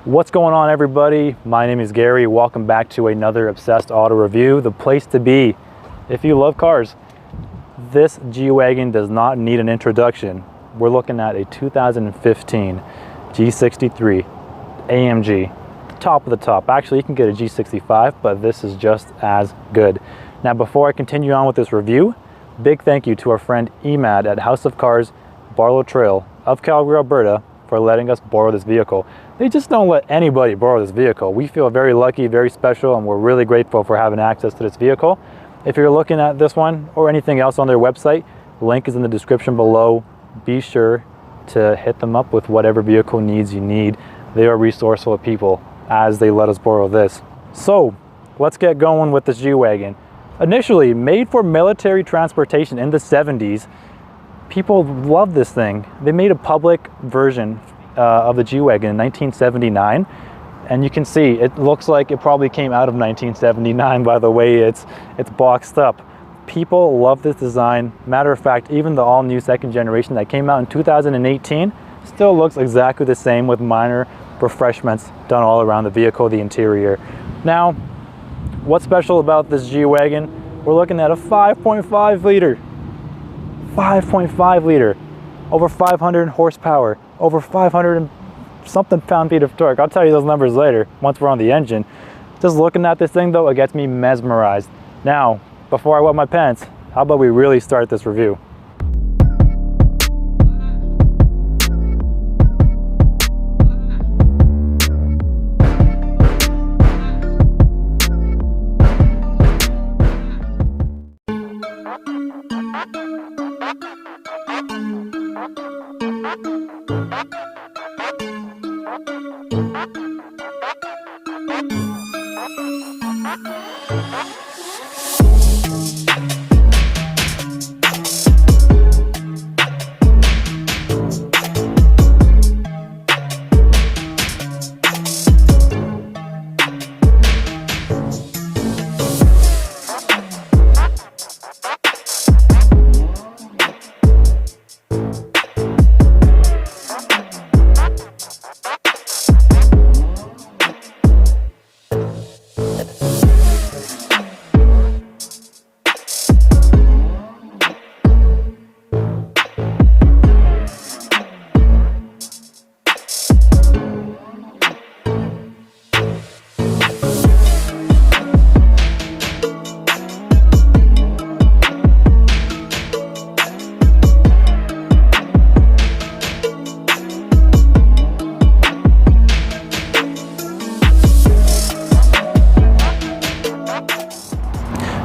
What's going on, everybody? My name is Gary. Welcome back to another Obsessed Auto Review, the place to be if you love cars. This G-Wagon does not need an introduction. We're looking at a 2015 G63 AMG, top of the top. Actually, you can get a G65, but this is just as good. Now, before I continue on with this review, big thank you to our friend Emad at House of Cars, Barlow Trail of Calgary, Alberta, for letting us borrow this vehicle. They just don't let anybody borrow this vehicle. We feel very lucky, very special, and we're really grateful for having access to this vehicle. If you're looking at this one or anything else on their website, the link is in the description below. Be sure to hit them up with whatever vehicle needs you need. They are resourceful people as they let us borrow this. So let's get going with this G-Wagon. Initially made for military transportation in the 70s, people love this thing. They made a public version of the G-Wagon in 1979, and you can see it looks like it probably came out of 1979 by the way it's boxed up. People love this design. Matter of fact, even the all-new second generation that came out in 2018 still looks exactly the same with minor refreshments done all around the vehicle, the interior. Now, what's special about this G-Wagon? We're looking at a 5.5 liter, over 500 horsepower, over 500 and something pound-feet of torque. I'll tell you those numbers later once we're on the engine. Just looking at this thing though, it gets me mesmerized. Now, before I wet my pants, how about we really start this review?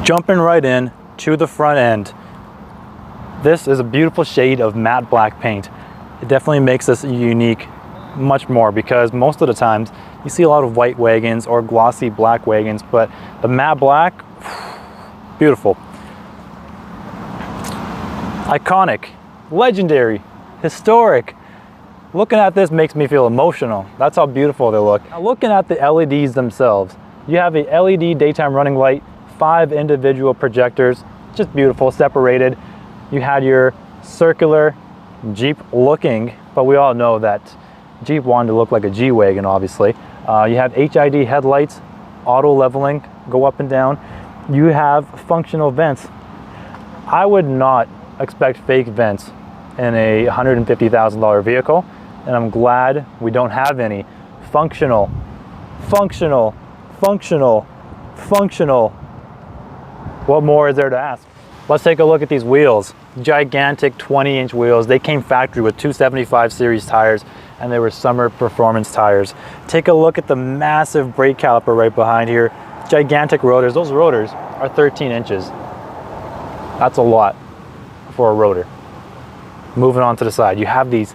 Jumping right in to the front end. This is a beautiful shade of matte black paint. It definitely makes this unique much more because most of the times you see a lot of white wagons or glossy black wagons, but the matte black, beautiful. Iconic, legendary, historic. Looking at this makes me feel emotional. That's how beautiful they look. Now, looking at the LEDs themselves, you have a LED daytime running light, 5 individual projectors, just beautiful, separated. You had your circular Jeep looking, but we all know that Jeep wanted to look like a G-Wagon, obviously. You have HID headlights, auto leveling, go up and down. You have functional vents. I would not expect fake vents in a $150,000 vehicle, and I'm glad we don't have any. Functional. What more is there to ask? Let's take a look at these wheels. Gigantic 20-inch wheels. They came factory with 275 series tires, and they were summer performance tires. Take a look at the massive brake caliper right behind here. Gigantic rotors. Those rotors are 13 inches. That's a lot for a rotor. Moving on to the side, you have these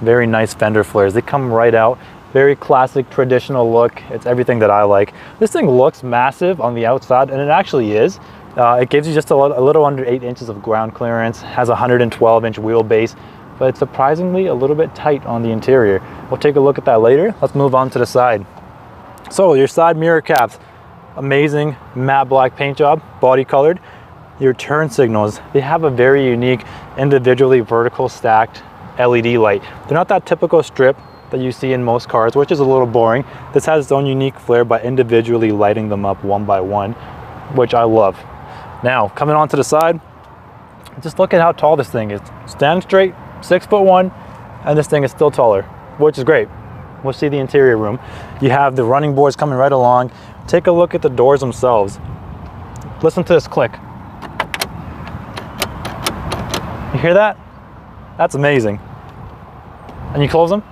very nice fender flares. They come right out. Very classic, traditional look. It's everything that I like. This thing looks massive on the outside, and it actually is. It gives you just a little under 8 inches of ground clearance, has a 112-inch wheelbase, but it's surprisingly a little bit tight on the interior. We'll take a look at that later. Let's move on to the side. So your side mirror caps, amazing matte black paint job, body colored. Your turn signals, they have a very unique individually vertical stacked LED light. They're not that typical strip that you see in most cars, which is a little boring. This has its own unique flair by individually lighting them up one by one, which I love. Now, coming onto the side, just look at how tall this thing is. Standing straight, 6'1", and this thing is still taller, which is great. We'll see the interior room. You have the running boards coming right along. Take a look at the doors themselves. Listen to this click. You hear that? That's amazing. And you close them.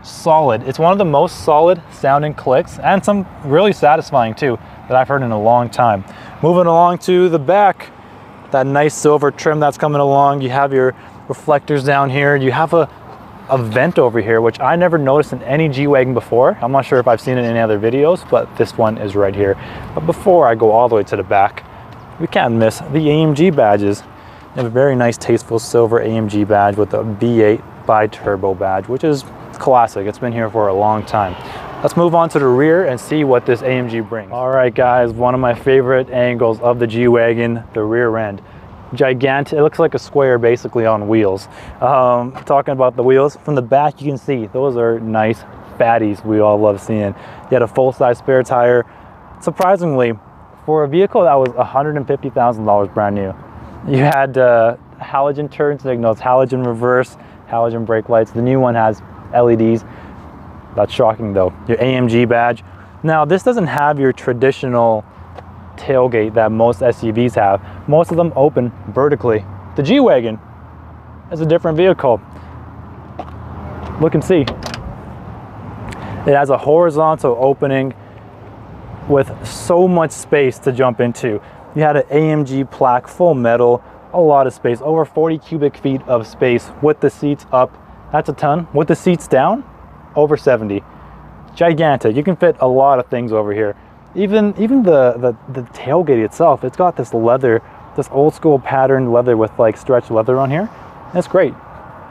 Solid. It's one of the most solid sounding clicks, and some really satisfying too, that I've heard in a long time. Moving along to the back, that nice silver trim that's coming along. You have your reflectors down here. You have a vent over here, which I never noticed in any G-Wagon before. I'm not sure if I've seen it in any other videos, but this one is right here. But before I go all the way to the back, we can't miss the AMG badges. You have a very nice, tasteful silver AMG badge with a V8 bi-turbo badge, which is classic. It's been here for a long time. Let's move on to the rear and see what this AMG brings. All right, guys, one of my favorite angles of the G-Wagon, the rear end. Gigantic. It looks like a square basically on wheels. Talking about the wheels, from the back you can see those are nice fatties we all love seeing. You had a full-size spare tire. Surprisingly, for a vehicle that was $150,000 brand new, you had halogen turn signals, halogen reverse, halogen brake lights. The new one has LEDs. That's shocking though. Your AMG badge. Now this doesn't have your traditional tailgate that most SUVs have. Most of them open vertically. The G-Wagon is a different vehicle. Look and see. It has a horizontal opening with so much space to jump into. You had an AMG plaque, full metal, a lot of space, over 40 cubic feet of space with the seats up. That's a ton. With the seats down, over 70. Gigantic. You can fit a lot of things over here. Even the tailgate itself, it's got this leather, this old school patterned leather with like stretched leather on here. That's great.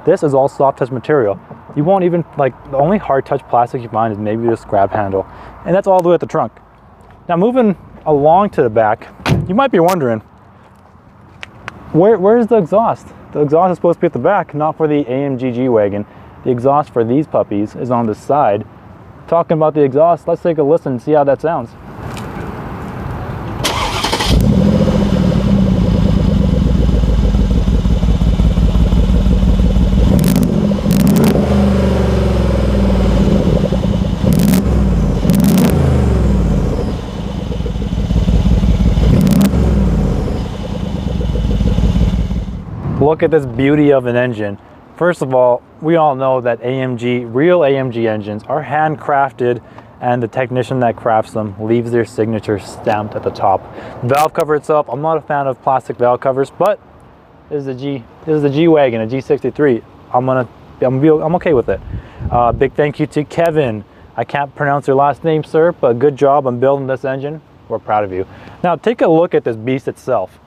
This is all soft touch material. You won't even, like, the only hard touch plastic you find is maybe this grab handle. And that's all the way at the trunk. Now moving along to the back, you might be wondering, where's the exhaust? The exhaust is supposed to be at the back, not for the AMG G-Wagon. The exhaust for these puppies is on the side. Talking about the exhaust, let's take a listen and see how that sounds. Look at this beauty of an engine. First of all, we all know that real AMG engines are handcrafted, and the technician that crafts them leaves their signature stamped at the top. Valve cover itself, I'm not a fan of plastic valve covers, but this is the G-Wagon, a G63. I'm okay with it. Big thank you to Kevin. I can't pronounce your last name, sir, but good job on building this engine. We're proud of you. Now take a look at this beast itself.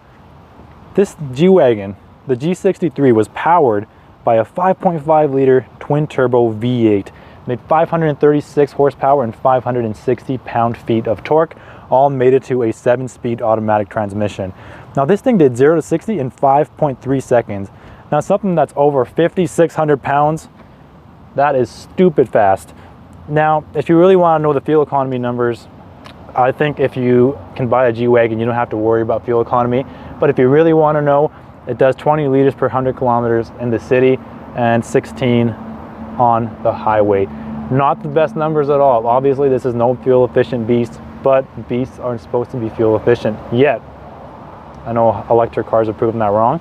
This G-Wagon, the G63, was powered by a 5.5 liter twin turbo V8, made 536 horsepower and 560 pound-feet of torque, all made it to a 7-speed automatic transmission. Now this thing did 0 to 60 in 5.3 seconds. Now something that's over 5,600 pounds, that is stupid fast. Now if you really want to know the fuel economy numbers, I think if you can buy a G-Wagon, you don't have to worry about fuel economy. But if you really want to know, it does 20 liters per 100 kilometers in the city and 16 on the highway. Not the best numbers at all. Obviously, this is no fuel efficient beast, but beasts aren't supposed to be fuel efficient yet. I know electric cars are proving that wrong.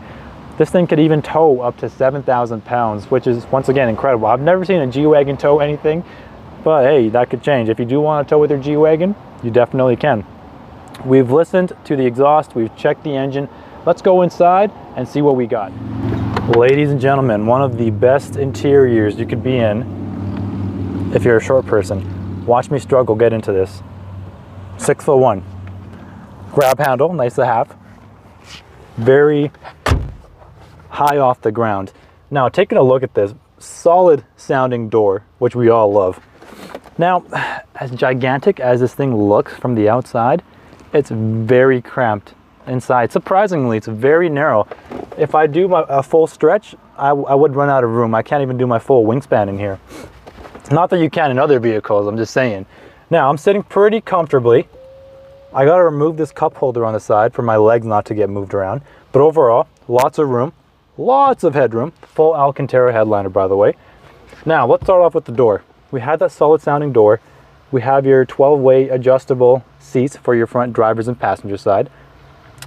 This thing could even tow up to 7,000 pounds, which is once again incredible. I've never seen a G-Wagon tow anything, but hey, that could change. If you do want to tow with your G-Wagon, you definitely can. We've listened to the exhaust, we've checked the engine. Let's go inside and see what we got. Ladies and gentlemen, one of the best interiors you could be in if you're a short person. Watch me struggle get into this. 6'1". Grab handle, nice to have. Very high off the ground. Now taking a look at this solid sounding door, which we all love. Now, as gigantic as this thing looks from the outside, it's very cramped inside. Surprisingly, it's very narrow. If I do a full stretch, I would run out of room. I can't even do my full wingspan in here. Not that you can in other vehicles, I'm just saying. Now, I'm sitting pretty comfortably. I gotta remove this cup holder on the side for my legs not to get moved around. But overall, lots of room, lots of headroom. Full Alcantara headliner, by the way. Now, let's start off with the door. We had that solid sounding door. We have your 12-way adjustable seats for your front driver's and passenger side.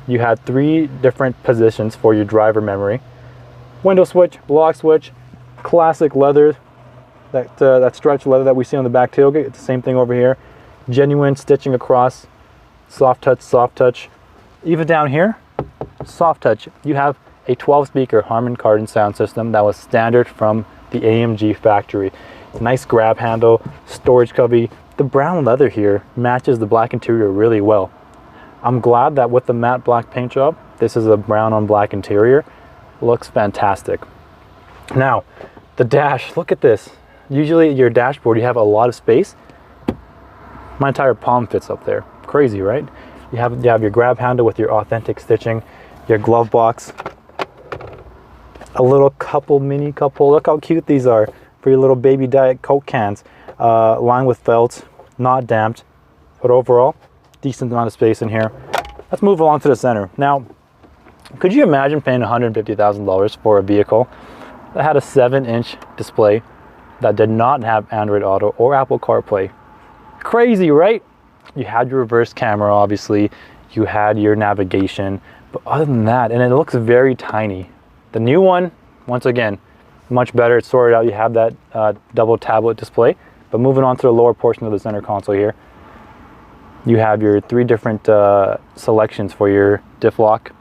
You had 3 different positions for your driver memory. Window switch, lock switch, classic leather, that stretch leather that we see on the back tailgate. It's the same thing over here. Genuine stitching across, soft touch, soft touch. Even down here, soft touch. You have a 12-speaker Harman Kardon sound system that was standard from the AMG factory. Nice grab handle, storage cubby. The brown leather here matches the black interior really well. I'm glad that with the matte black paint job, this is a brown on black interior. Looks fantastic. Now, the dash, look at this. Usually your dashboard, you have a lot of space. My entire palm fits up there. Crazy, right? You have your grab handle with your authentic stitching, your glove box, a little mini cup holder. Look how cute these are for your little baby Diet Coke cans. Lined with felt, not damped, but overall, decent amount of space in here. Let's move along to the center. Now, could you imagine paying $150,000 for a vehicle that had a 7-inch display that did not have Android Auto or Apple CarPlay? Crazy, right? You had your reverse camera, obviously. You had your navigation. But other than that, and it looks very tiny. The new one, once again, much better. It's sorted out. You have that double tablet display. But moving on to the lower portion of the center console here, you have your 3 different selections for your diff lock.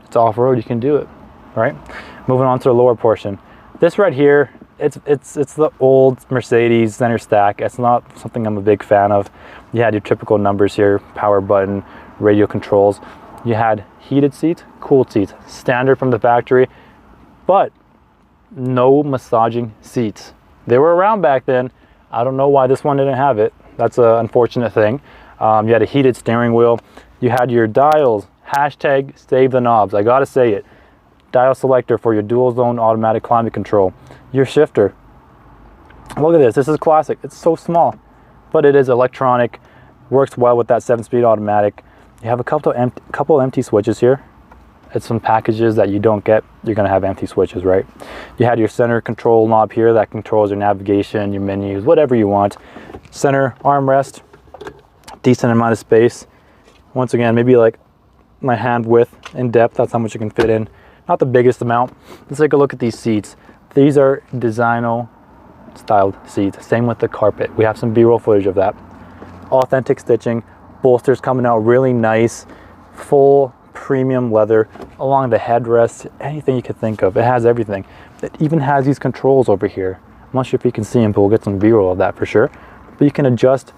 It's off-road, you can do it, right? Moving on to the lower portion. This right here, it's the old Mercedes center stack. It's not something I'm a big fan of. You had your typical numbers here, power button, radio controls. You had heated seats, cooled seats, standard from the factory, but no massaging seats. They were around back then. I don't know why this one didn't have it. That's an unfortunate thing. You had a heated steering wheel. You had your dials, hashtag save the knobs. I gotta say it. Dial selector for your dual zone automatic climate control. Your shifter. Look at this. This is classic. It's so small, but it is electronic. Works well with that 7-speed automatic. You have a couple empty switches here. It's some packages that you don't get. You're gonna have empty switches, right? You had your center control knob here that controls your navigation, your menus, whatever you want. Center armrest, decent amount of space. Once again, maybe like my hand width in depth. That's how much you can fit in. Not the biggest amount. Let's take a look at these seats. These are designo styled seats. Same with the carpet. We have some B-roll footage of that. Authentic stitching, bolsters coming out really nice, full premium leather along the headrest, anything you could think of. It has everything. It even has these controls over here. I'm not sure if you can see them, but we'll get some B-roll of that for sure. But you can adjust,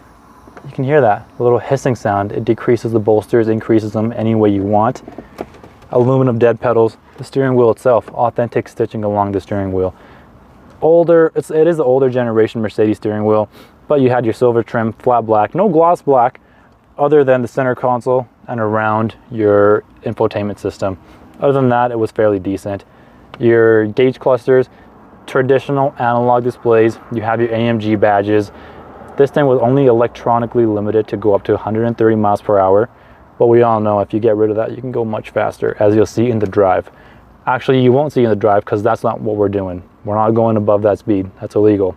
you can hear that, a little hissing sound. It decreases the bolsters, increases them any way you want. Aluminum dead pedals. The steering wheel itself, authentic stitching along the steering wheel. Older, it is the older generation Mercedes steering wheel, but you had your silver trim, flat black, no gloss black, other than the center console and around your infotainment system. Other than that, it was fairly decent. Your gauge clusters, traditional analog displays. You have your AMG badges. This thing was only electronically limited to go up to 130 miles per hour. But we all know if you get rid of that, you can go much faster, as you'll see in the drive. Actually, you won't see in the drive because that's not what we're doing. We're not going above that speed. That's illegal.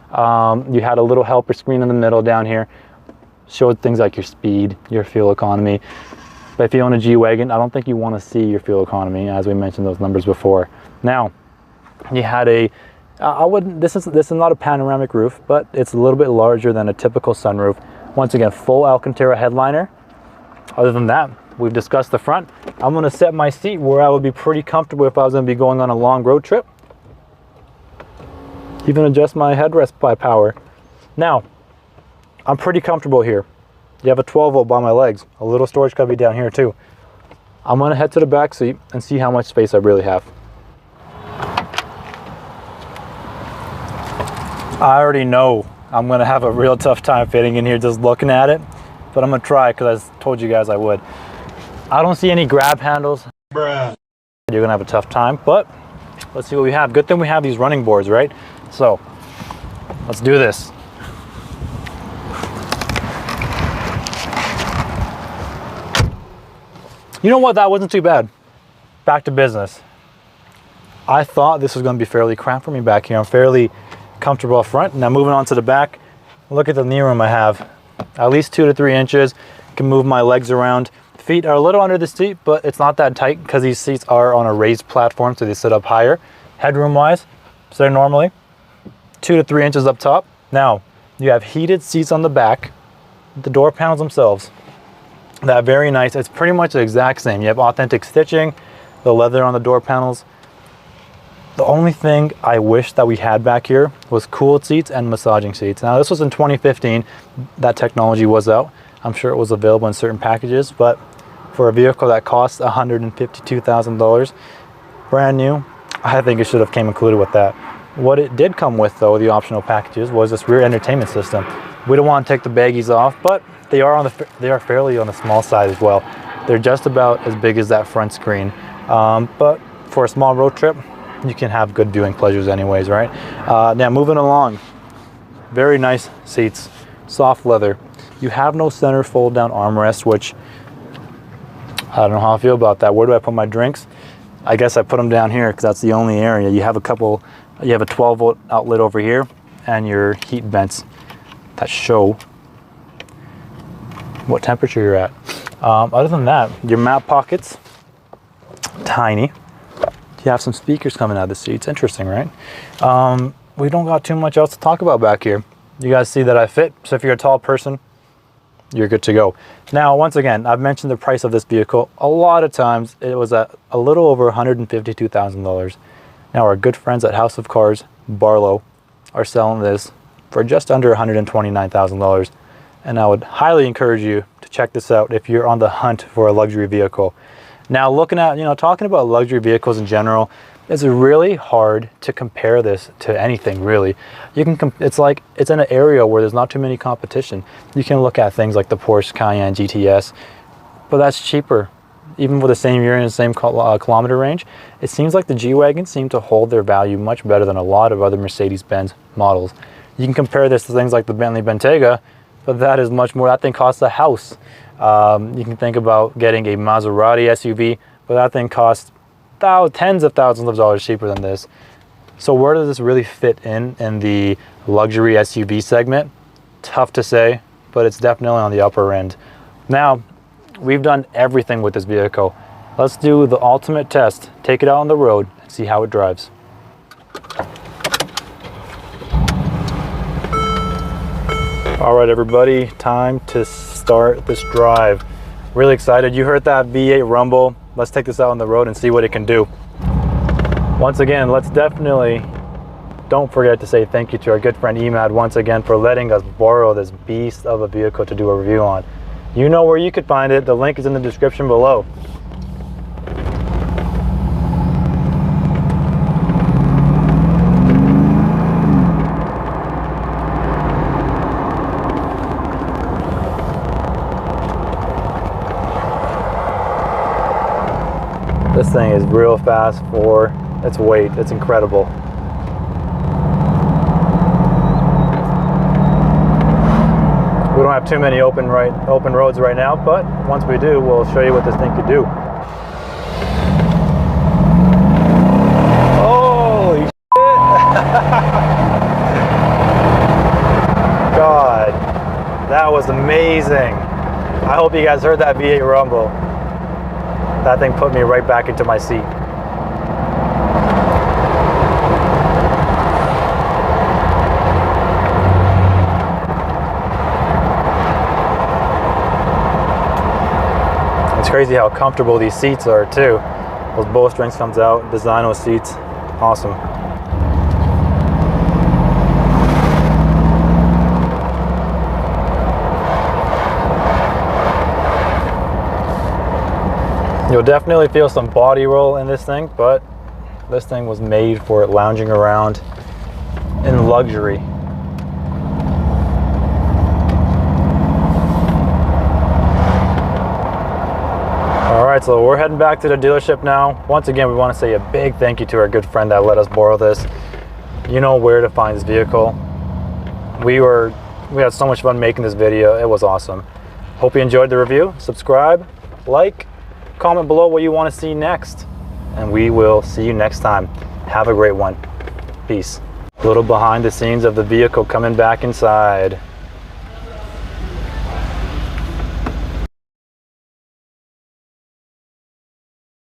You had a little helper screen in the middle down here. Showed things like your speed, your fuel economy. But if you own a G-Wagon, I don't think you want to see your fuel economy, as we mentioned those numbers before. Now, you had a, this is not a panoramic roof, but it's a little bit larger than a typical sunroof. Once again, full Alcantara headliner. Other than that, we've discussed the front. I'm going to set my seat where I would be pretty comfortable if I was going to be going on a long road trip. Even adjust my headrest by power. Now, I'm pretty comfortable here. You have a 12-volt by my legs, a little storage cubby down here too. I'm going to head to the back seat and see how much space I really have. I already know I'm going to have a real tough time fitting in here just looking at it. But I'm gonna try because I told you guys I would. I don't see any grab handles. Bruh. You're gonna have a tough time, but let's see what we have. Good thing we have these running boards, right? So Let's do this. You know what? That wasn't too bad. Back to business. I thought this was going to be fairly cramped for me back here. I'm fairly comfortable up front. Now moving on to the back, look at the knee room I have. At least 2 to 3 inches. Can move my legs around. Feet are a little under the seat, but it's not that tight because these seats are on a raised platform, so they sit up higher. Headroom wise, so normally 2 to 3 inches up top. Now you have heated seats on the back. The door panels themselves, that very nice. It's pretty much the exact same. You have authentic stitching, the leather on the door panels. The only thing I wish that we had back here was cooled seats and massaging seats. Now this was in 2015, that technology was out. I'm sure it was available in certain packages, but for a vehicle that costs $152,000, brand new, I think it should have came included with that. What it did come with though, the optional packages, was this rear entertainment system. We don't want to take the baggies off, but they are fairly on the small side as well. They're just about as big as that front screen. But for a small road trip, you can have good viewing pleasures anyways, right? Now moving along, very nice seats, soft leather. You have no center fold down armrest, which I don't know how I feel about that. Where do I put my drinks? I guess I put them down here because that's the only area. You have a 12-volt outlet over here and your heat vents that show what temperature you're at. Other than that, your map pockets, tiny. You have some speakers coming out of the seats. Interesting, right? We don't got too much else to talk about back here. You guys see that I fit, so if you're a tall person, you're good to go. Now, once again, I've mentioned the price of this vehicle a lot of times. It was at a little over $152,000. Now, our good friends at House of Cars, Barlow, are selling this for just under $129,000. And I would highly encourage you to check this out if you're on the hunt for a luxury vehicle. Now, looking at, talking about luxury vehicles in general, it's really hard to compare this to anything, really. It's like it's in an area where there's not too many competition. You can look at things like the Porsche Cayenne GTS, but that's cheaper. Even with the same year and the same kilometer range, it seems like the G-Wagons seem to hold their value much better than a lot of other Mercedes-Benz models. You can compare this to things like the Bentley Bentayga, but that is much more. That thing costs a house. You can think about getting a Maserati SUV, but that thing costs tens of thousands of dollars cheaper than this. So where does this really fit in the luxury SUV segment? Tough to say, but it's definitely on the upper end. Now, we've done everything with this vehicle. Let's do the ultimate test. Take it out on the road and see how it drives. All right, everybody, time to start this drive. Really excited. You heard that V8 rumble. Let's take this out on the road and see what it can do. Once again, don't forget to say thank you to our good friend Emad once again for letting us borrow this beast of a vehicle to do a review on. You know where you could find it. The link is in the description below. This thing is real fast for its weight. It's incredible. We don't have too many open roads right now, but once we do, we'll show you what this thing could do. Holy shit! God, that was amazing. I hope you guys heard that V8 rumble. That thing put me right back into my seat. It's crazy how comfortable these seats are too. Those bowstrings comes out, design those seats, awesome. You'll definitely feel some body roll in this thing, but this thing was made for it lounging around in luxury. All right, so we're heading back to the dealership now. Once again, we want to say a big thank you to our good friend that let us borrow this. You know where to find this vehicle. We had so much fun making this video. It was awesome. Hope you enjoyed the review. Subscribe, like, comment below what you want to see next, and we will see you next time. Have a great one. Peace. A little behind the scenes of the vehicle coming back inside.